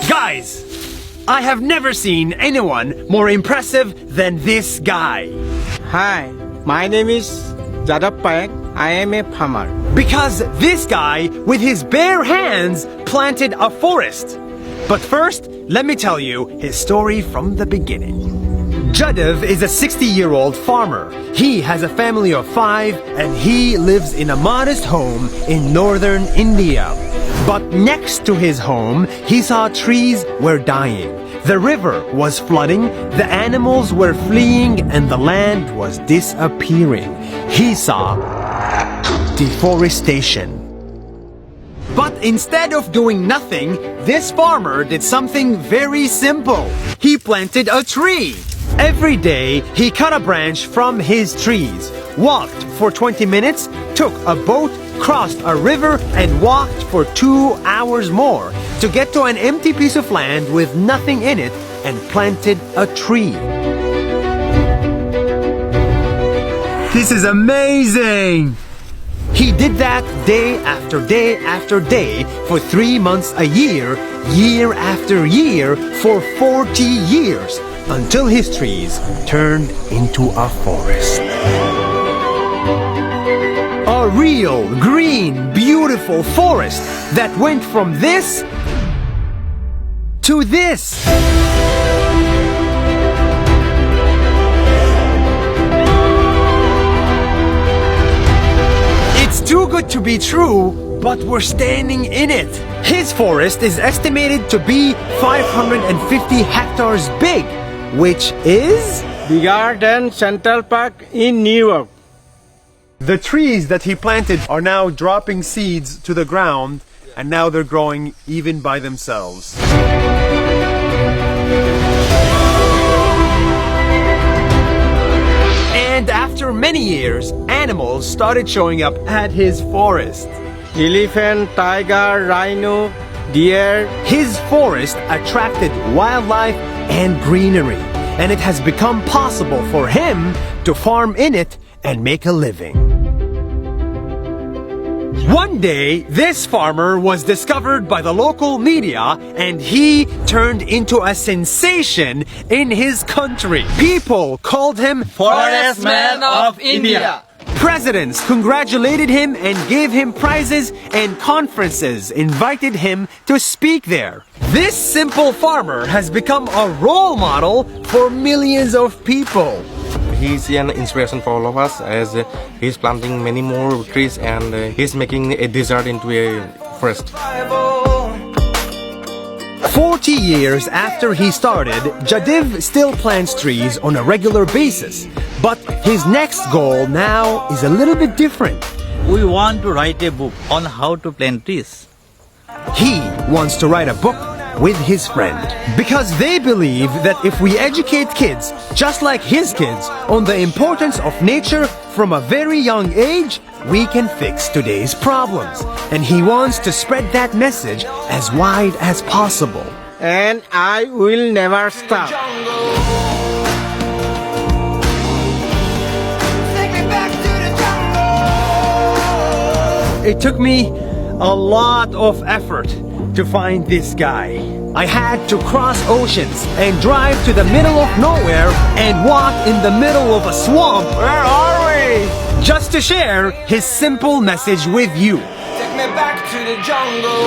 Guys, I have never seen anyone more impressive than this guy. Hi, my name is Jadapayek. I am a farmer. Because this guy, with his bare hands, planted a forest. But first, let me tell you his story from the beginning. Jadav is a 60-year-old farmer. He has a family of 5 and he lives in a modest home in northern India. But next to his home, he saw trees were dying. The river was flooding, the animals were fleeing, and the land was disappearing. He saw deforestation. But instead of doing nothing, this farmer did something very simple. He planted a tree. Every day, he cut a branch from his trees, walked for 20 minutes, took a boat, crossed a river, and walked for 2 hours more to get to an empty piece of land with nothing in it and planted a tree. This is amazing! He did that day after day after day for 3 months a year, year after year, for 40 years, until his trees turned into a forest. A real, green, beautiful forest that went from this to this. It's too good to be true, but we're standing in it. His forest is estimated to be 550 hectares big, which is Bigger than Central Park in New York. the trees that he planted are now dropping seeds to the ground, and now they're growing even by themselves. And after many years, animals started showing up at his forest. Elephant, tiger, rhino, deer. His forest attracted wildlife and greenery, and it has become possible for him to farm in it and make a living. One day, this farmer was discovered by the local media and he turned into a sensation in his country. People called him Forest Man of India. Presidents congratulated him and gave him prizes, and conferences invited him to speak there. This simple farmer has become a role model for millions of people. He's an inspiration for all of us, as he's planting many more trees and he's making a desert into a forest. 40 years after he started, Jadiv still plants trees on a regular basis. But his next goal now is a little bit different. We want to write a book on how to plant trees. He wants to write a book with his friend, because they believe that if we educate kids, just like his kids, on the importance of nature from a very young age, we can fix today's problems. And he wants to spread that message as wide as possible. And I will never stop. It took me a lot of effort to find this guy. I had to cross oceans and drive to the middle of nowhere and walk in the middle of a swamp. Where are we? Just to share his simple message with you. Take me back to the jungle.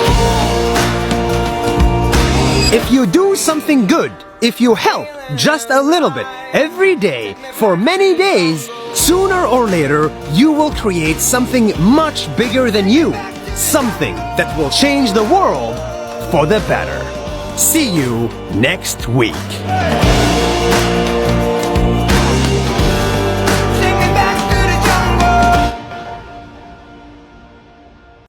If you do something good, if you help just a little bit every day for many days, sooner or later you will create something much bigger than you. Something that will change the world for the better. See you next week.